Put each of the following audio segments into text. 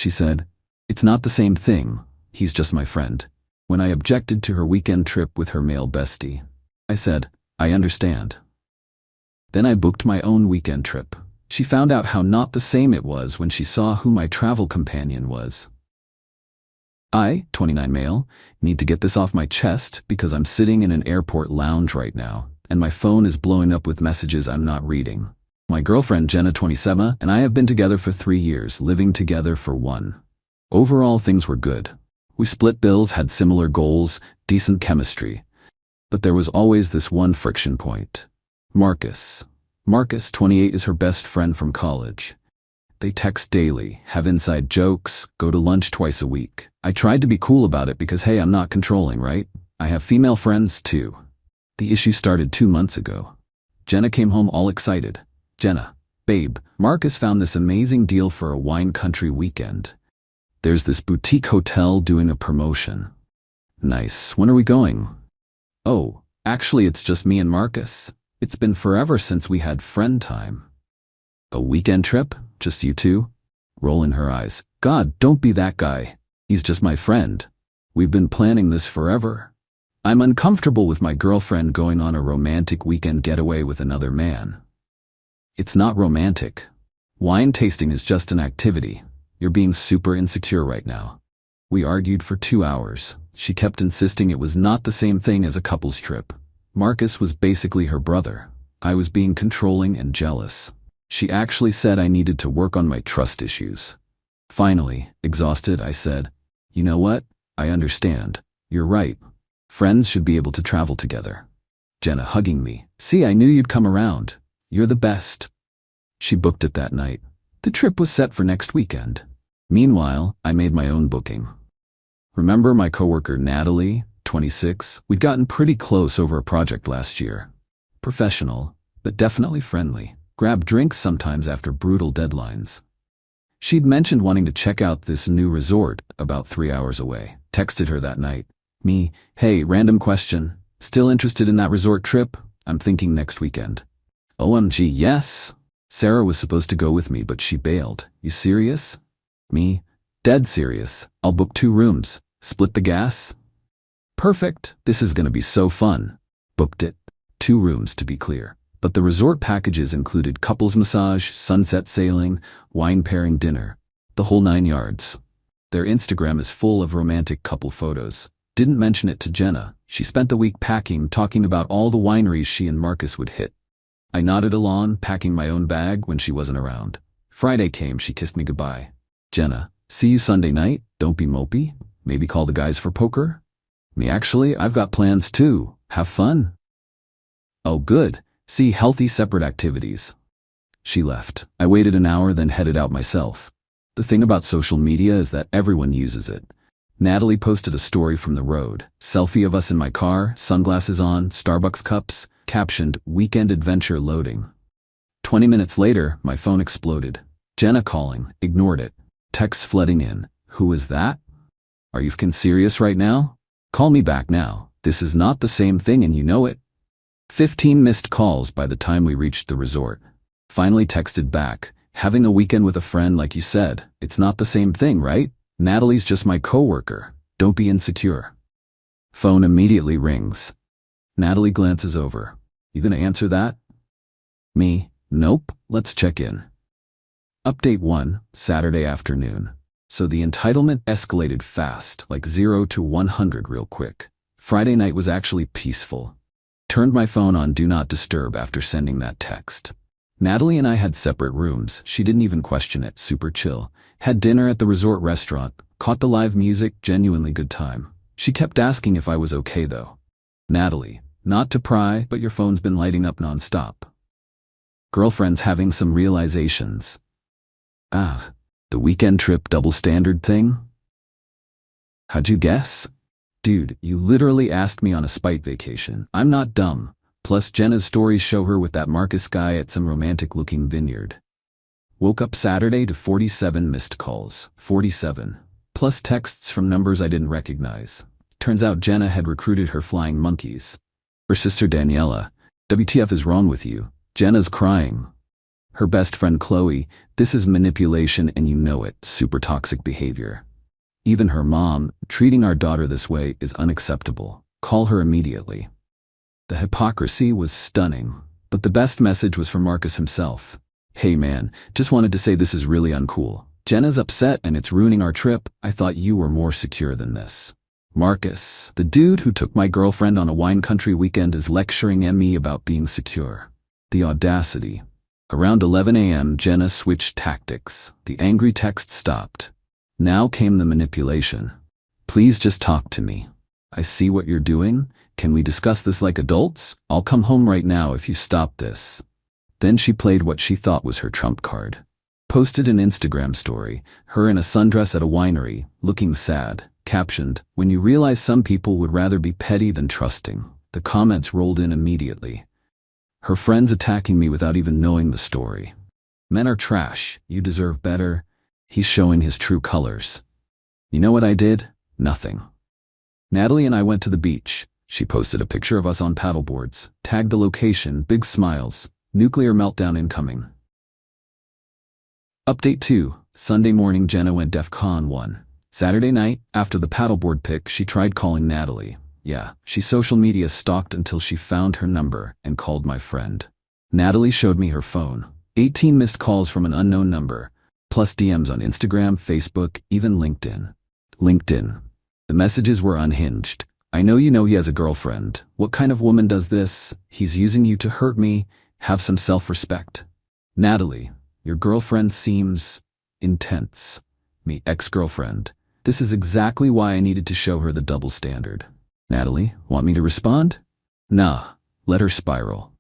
She said, "It's not the same thing. He's just my friend." When I objected to her weekend trip with her male bestie, I said, "I understand." Then I booked my own weekend trip. She found out how not the same it was when she saw who my travel companion was. I, 29 male, need to get this off my chest because I'm sitting in an airport lounge right now, and my phone is blowing up with messages I'm not reading. My girlfriend Jenna, 27, and I have been together for 3 years, living together for 1. Overall, things were good. We split bills, had similar goals, decent chemistry. But there was always this one friction point. Marcus. Marcus, 28, is her best friend from college. They text daily, have inside jokes, go to lunch twice a week. I tried to be cool about it because, hey, I'm not controlling, right? I have female friends too. The issue started 2 months ago. Jenna came home all excited. "Jenna, babe, Marcus found this amazing deal for a wine country weekend. There's this boutique hotel doing a promotion." "Nice. When are we going?" "Oh, actually it's just me and Marcus. It's been forever since we had friend time." "A weekend trip? Just you two?" Rolling her eyes. "God, don't be that guy. He's just my friend. We've been planning this forever. I'm uncomfortable with my girlfriend going on a romantic weekend getaway with another man." "It's not romantic. Wine tasting is just an activity. You're being super insecure right now." We argued for 2 hours. She kept insisting it was not the same thing as a couple's trip. Marcus was basically her brother. I was being controlling and jealous. She actually said I needed to work on my trust issues. Finally, exhausted, I said, "You know what? I understand. You're right. Friends should be able to travel together." Jenna hugging me. "See, I knew you'd come around. You're the best." She booked it that night. The trip was set for next weekend. Meanwhile, I made my own booking. Remember my coworker Natalie, 26? We'd gotten pretty close over a project last year. Professional, but definitely friendly. Grab drinks sometimes after brutal deadlines. She'd mentioned wanting to check out this new resort about 3 hours away. Texted her that night. Me, "Hey, random question. Still interested in that resort trip? I'm thinking next weekend." "OMG, yes." Sarah was supposed to go with me, but she bailed. "You serious?" Me, "Dead serious. I'll book 2 rooms. Split the gas?" "Perfect. This is gonna be so fun." Booked it. 2 rooms, to be clear. But the resort packages included couples massage, sunset sailing, wine pairing dinner. The whole 9 yards. Their Instagram is full of romantic couple photos. Didn't mention it to Jenna. She spent the week packing, talking about all the wineries she and Marcus would hit. I nodded along, packing my own bag when she wasn't around. Friday came, she kissed me goodbye. "Jenna, see you Sunday night. Don't be mopey. Maybe call the guys for poker?" Me, "Actually, I've got plans too. Have fun." "Oh, good. See, healthy separate activities." She left. I waited an hour, then headed out myself. The thing about social media is that everyone uses it. Natalie posted a story from the road. Selfie of us in my car, sunglasses on, Starbucks cups, captioned, "Weekend adventure loading." 20 minutes later, my phone exploded. Jenna calling. Ignored it. Texts flooding in. "Who is that? Are you f***ing serious right now? Call me back now. This is not the same thing and you know it." 15 missed calls by the time we reached the resort. Finally texted back, "Having a weekend with a friend like you said, it's not the same thing, right? Natalie's just my coworker. Don't be insecure." Phone immediately rings. Natalie glances over. "You gonna answer that?" Me, "Nope, let's check in." Update 1, Saturday afternoon. So the entitlement escalated fast, like 0 to 100 real quick. Friday night was actually peaceful. Turned my phone on Do Not Disturb after sending that text. Natalie and I had separate rooms. She didn't even question it, super chill. Had dinner at the resort restaurant, caught the live music, genuinely good time. She kept asking if I was okay though. Natalie, "Not to pry, but your phone's been lighting up nonstop." Girlfriend's having some realizations. The weekend trip double standard thing? How'd you guess? Dude, you literally asked me on a spite vacation. I'm not dumb. Plus Jenna's stories show her with that Marcus guy at some romantic-looking vineyard. Woke up Saturday to 47 missed calls. 47. Plus texts from numbers I didn't recognize. Turns out Jenna had recruited her flying monkeys. Her sister Daniela, "WTF is wrong with you? Jenna's crying." Her best friend Qley, this is manipulation and you know it, super toxic behavior. Even her mom, treating our daughter this way is unacceptable. Call her immediately. The hypocrisy was stunning, but the best message was from Marcus himself. Hey man, just wanted to say this is really uncool. Jenna's upset and it's ruining our trip. I thought you were more secure than this. Marcus, the dude who took my girlfriend on a wine country weekend, is lecturing me about being secure. The audacity. Around 11 a.m., Jenna switched tactics. The angry text stopped. Now came the manipulation. Please just talk to me. I see what you're doing. Can we discuss this like adults? I'll come home right now if you stop this. Then she played what she thought was her trump card. Posted an Instagram story, her in a sundress at a winery, looking sad. Captioned, when you realize some people would rather be petty than trusting. The comments rolled in immediately. Her friends attacking me without even knowing the story. Men are trash. You deserve better. He's showing his true colors. You know what I did? Nothing. Natalie and I went to the beach. She posted a picture of us on paddleboards, tagged the location, big smiles, nuclear meltdown incoming. Update 2. Sunday morning, Jenna went DEFCON 1. Saturday night, after the paddleboard pic, she tried calling Natalie. Yeah, she social media stalked until she found her number and called my friend. Natalie showed me her phone. 18 missed calls from an unknown number, plus DMs on Instagram, Facebook, even LinkedIn. The messages were unhinged. I know you know he has a girlfriend. What kind of woman does this? He's using you to hurt me. Have some self-respect. Natalie, your girlfriend seems intense. Me, ex-girlfriend. This is exactly why I needed to show her the double standard. Natalie, want me to respond? Nah, let her spiral.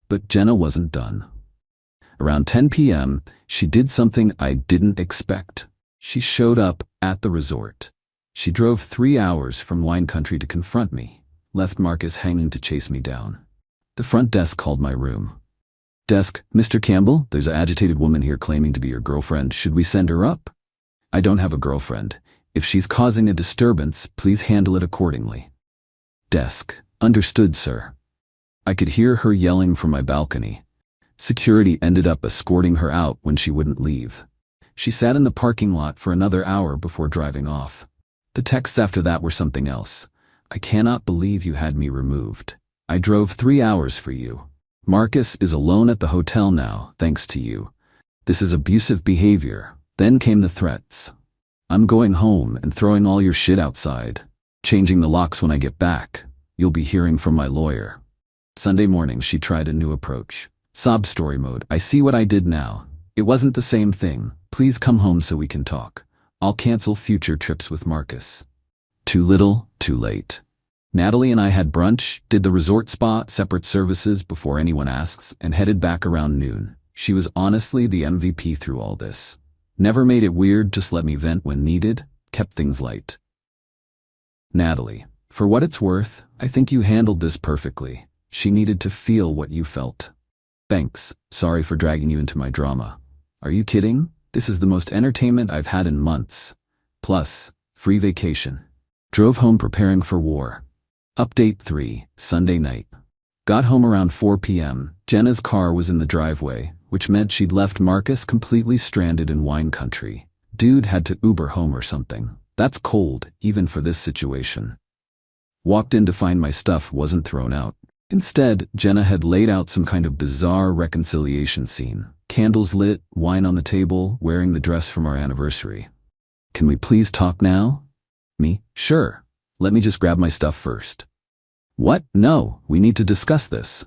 But Jenna wasn't done. Around 10 p.m., she did something I didn't expect. She showed up at the resort. She drove 3 hours from wine country to confront me, left Marcus hanging to chase me down. The front desk called my room. Desk, Mr. Campbell, there's an agitated woman here claiming to be your girlfriend. Should we send her up? I don't have a girlfriend. If she's causing a disturbance, please handle it accordingly. Desk, understood, sir. I could hear her yelling from my balcony. Security ended up escorting her out when she wouldn't leave. She sat in the parking lot for another hour before driving off. The texts after that were something else. I cannot believe you had me removed. I drove 3 hours for you. Marcus is alone at the hotel now, thanks to you. This is abusive behavior. Then came the threats. I'm going home and throwing all your shit outside. Changing the locks when I get back. You'll be hearing from my lawyer. Sunday morning, she tried a new approach. Sob story mode. I see what I did now. It wasn't the same thing. Please come home so we can talk. I'll cancel future trips with Marcus. Too little, too late. Natalie and I had brunch, did the resort spa, separate services before anyone asks, and headed back around noon. She was honestly the MVP through all this. Never made it weird, just let me vent when needed, kept things light. Natalie, for what it's worth, I think you handled this perfectly. She needed to feel what you felt. Thanks, sorry for dragging you into my drama. Are you kidding? This is the most entertainment I've had in months. Plus, free vacation. Drove home preparing for war. Update 3, Sunday night. Got home around 4 p.m. Jenna's car was in the driveway, which meant she'd left Marcus completely stranded in wine country. Dude had to Uber home or something. That's cold, even for this situation. Walked in to find my stuff wasn't thrown out. Instead, Jenna had laid out some kind of bizarre reconciliation scene. Candles lit, wine on the table, wearing the dress from our anniversary. Can we please talk now? Me? Sure. Let me just grab my stuff first. What? No, we need to discuss this.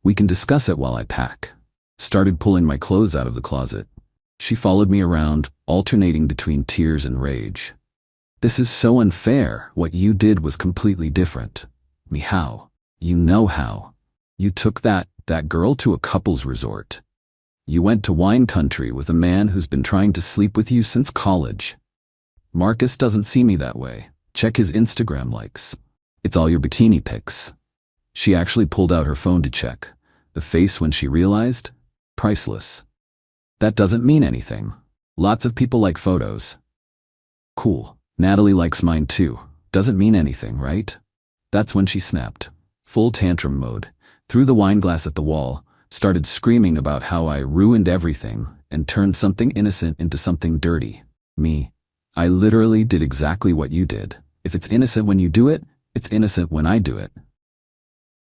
We can discuss it while I pack. Started pulling my clothes out of the closet. She followed me around, alternating between tears and rage. This is so unfair. What you did was completely different. Me, how? You know how. You took that girl to a couples resort. You went to wine country with a man who's been trying to sleep with you since college. Marcus doesn't see me that way. Check his Instagram likes. It's all your bikini pics. She actually pulled out her phone to check. The face when she realized? Priceless. That doesn't mean anything. Lots of people like photos. Cool. Natalie likes mine too. Doesn't mean anything, right? That's when she snapped. Full tantrum mode. Threw the wine glass at the wall. Started screaming about how I ruined everything and turned something innocent into something dirty. Me. I literally did exactly what you did. If it's innocent when you do it, it's innocent when I do it.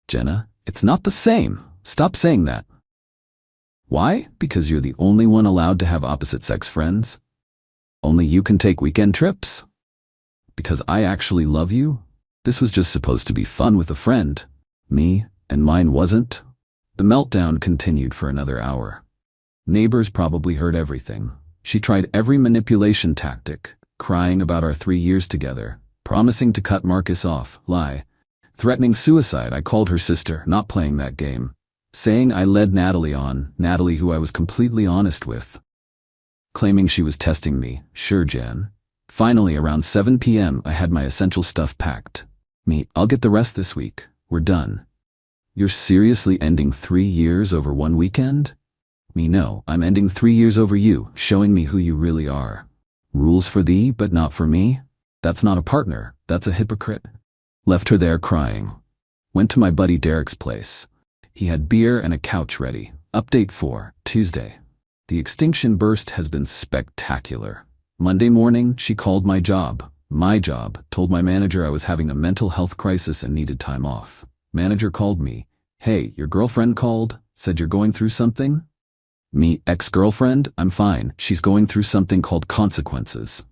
Jenna, it's not the same. Stop saying that. Why? Because you're the only one allowed to have opposite-sex friends? Only you can take weekend trips? Because I actually love you? This was just supposed to be fun with a friend. Me, and mine wasn't? The meltdown continued for another hour. Neighbors probably heard everything. She tried every manipulation tactic, crying about our 3 years together, promising to cut Marcus off, lie, threatening suicide. I called her sister, not playing that game, saying I led Natalie on, Natalie who I was completely honest with, claiming she was testing me. Sure, Jen. Finally, around 7 p.m., I had my essential stuff packed. Me, I'll get the rest this week. We're done. You're seriously ending 3 years over one weekend? Me, no, I'm ending 3 years over you, showing me who you really are. Rules for thee, but not for me? That's not a partner, that's a hypocrite. Left her there crying. Went to my buddy Derek's place. He had beer and a couch ready. Update 4, Tuesday. The extinction burst has been spectacular. Monday morning, she called my job, told my manager I was having a mental health crisis and needed time off. Manager called me. Hey, your girlfriend called, said you're going through something? Me, ex-girlfriend, I'm fine. She's going through something called consequences.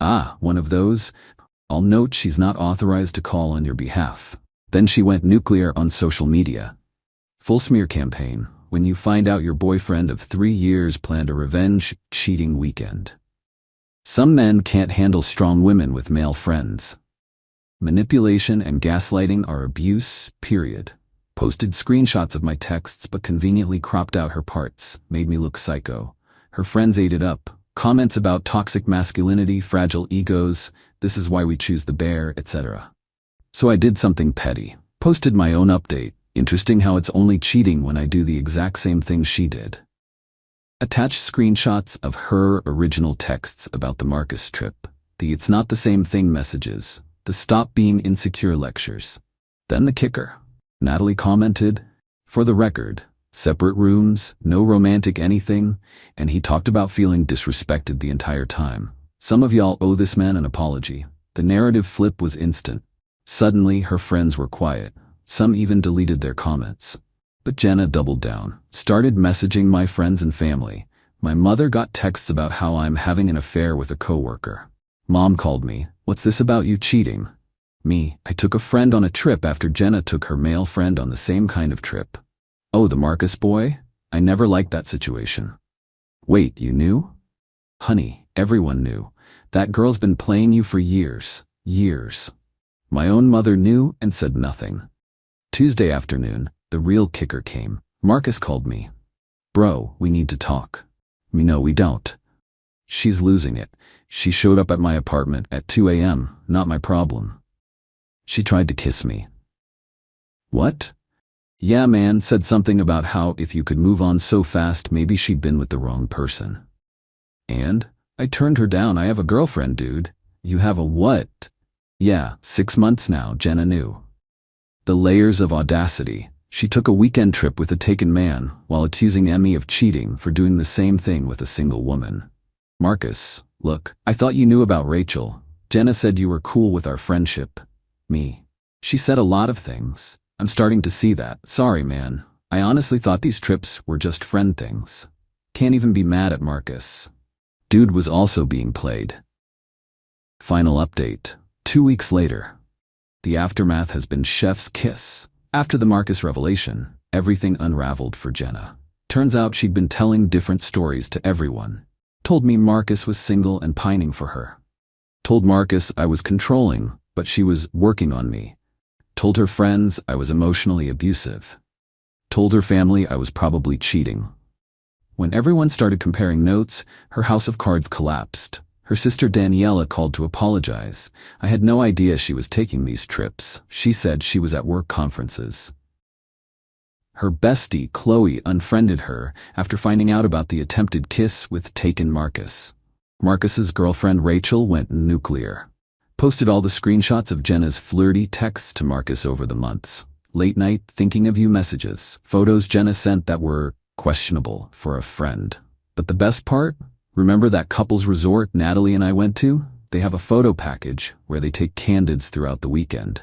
Ah, one of those? I'll note she's not authorized to call on your behalf. Then she went nuclear on social media. Full smear campaign. When you find out your boyfriend of 3 years planned a revenge cheating weekend. Some men can't handle strong women with male friends. Manipulation and gaslighting are abuse, period. Posted screenshots of my texts but conveniently cropped out her parts, made me look psycho. Her friends ate it up. Comments about toxic masculinity, fragile egos, this is why we choose the bear, etc. So I did something petty. Posted my own update. Interesting how it's only cheating when I do the exact same thing she did. Attached screenshots of her original texts about the Marcus trip, the it's not the same thing messages, the stop being insecure lectures. Then the kicker. Natalie commented, for the record, separate rooms, no romantic anything, and he talked about feeling disrespected the entire time. Some of y'all owe this man an apology. The narrative flip was instant. Suddenly, her friends were quiet. Some even deleted their comments. But Jenna doubled down, started messaging my friends and family. My mother got texts about how I'm having an affair with a coworker. Mom called me, what's this about you cheating? Me, I took a friend on a trip after Jenna took her male friend on the same kind of trip. Oh, the Marcus boy? I never liked that situation. Wait, you knew? Honey, everyone knew. That girl's been playing you for years. Years. My own mother knew and said nothing. Tuesday afternoon, the real kicker came. Marcus called me. Bro, we need to talk. Me, no, we don't. She's losing it. She showed up at my apartment at 2 a.m., not my problem. She tried to kiss me. What? Yeah, man, said something about how if you could move on so fast, maybe she'd been with the wrong person. And? I turned her down. I have a girlfriend, dude. You have a what? Yeah, 6 months now, Jenna knew. The layers of audacity. She took a weekend trip with a taken man while accusing Emmy of cheating for doing the same thing with a single woman. Marcus, look, I thought you knew about Rachel. Jenna said you were cool with our friendship. Me. She said a lot of things. I'm starting to see that. Sorry, man. I honestly thought these trips were just friend things. Can't even be mad at Marcus. Dude was also being played. Final update. 2 weeks later. The aftermath has been chef's kiss. After the Marcus revelation, everything unraveled for Jenna. Turns out she'd been telling different stories to everyone. Told me Marcus was single and pining for her. Told Marcus I was controlling, but she was working on me. Told her friends I was emotionally abusive. Told her family I was probably cheating. When everyone started comparing notes, her house of cards collapsed. Her sister Daniela called to apologize. I had no idea she was taking these trips. She said she was at work conferences. Her bestie, Qley, unfriended her after finding out about the attempted kiss with taken Marcus. Marcus's girlfriend Rachel went nuclear. Posted all the screenshots of Jenna's flirty texts to Marcus over the months. late night thinking of you messages, photos Jenna sent that were questionable for a friend. But the best part? Remember that couples resort Natalie and I went to? They have a photo package where they take candids throughout the weekend.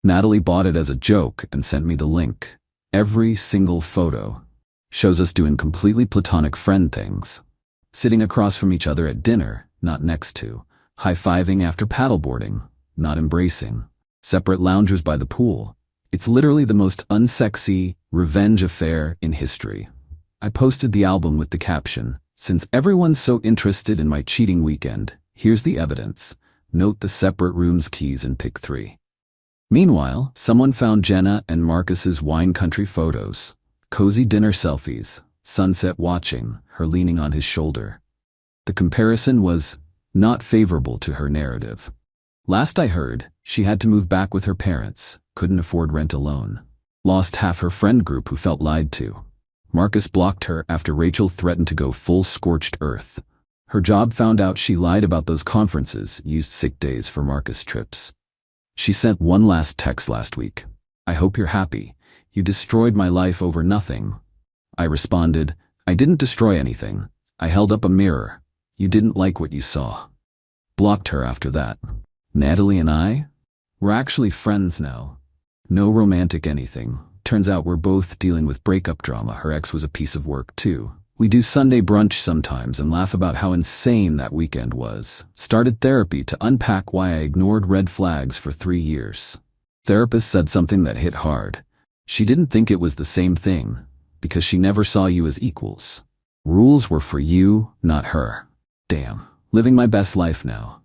Natalie bought it as a joke and sent me the link. Every single photo shows us doing completely platonic friend things. Sitting across from each other at dinner, not next to. High-fiving after paddleboarding, not embracing. Separate loungers by the pool. It's literally the most unsexy revenge affair in history. I posted the album with the caption, "Since everyone's so interested in my cheating weekend, here's the evidence. Note the separate rooms keys in pic 3. Meanwhile, someone found Jenna and Marcus's wine country photos. Cozy dinner selfies, sunset watching, her leaning on his shoulder. The comparison was not favorable to her narrative. Last I heard, she had to move back with her parents, couldn't afford rent alone. Lost half her friend group who felt lied to. Marcus blocked her after Rachel threatened to go full scorched earth. Her job found out she lied about those conferences, used sick days for Marcus trips. She sent one last text last week. I hope you're happy. You destroyed my life over nothing. I responded, I didn't destroy anything. I held up a mirror. You didn't like what you saw. Blocked her after that. Natalie and I? We're actually friends now. No romantic anything. Turns out we're both dealing with breakup drama. Her ex was a piece of work too. We do Sunday brunch sometimes and laugh about how insane that weekend was. Started therapy to unpack why I ignored red flags for 3 years. Therapist said something that hit hard. She didn't think it was the same thing, because she never saw you as equals. Rules were for you, not her. Damn. Living my best life now.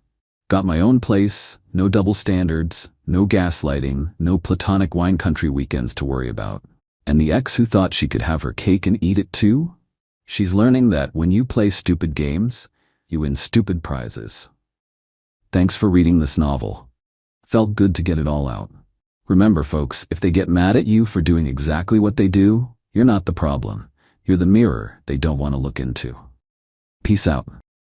Got my own place, no double standards, no gaslighting, no platonic wine country weekends to worry about. And the ex who thought she could have her cake and eat it too? She's learning that when you play stupid games, you win stupid prizes. Thanks for reading this novel. Felt good to get it all out. Remember, folks, if they get mad at you for doing exactly what they do, you're not the problem. You're the mirror they don't want to look into. Peace out.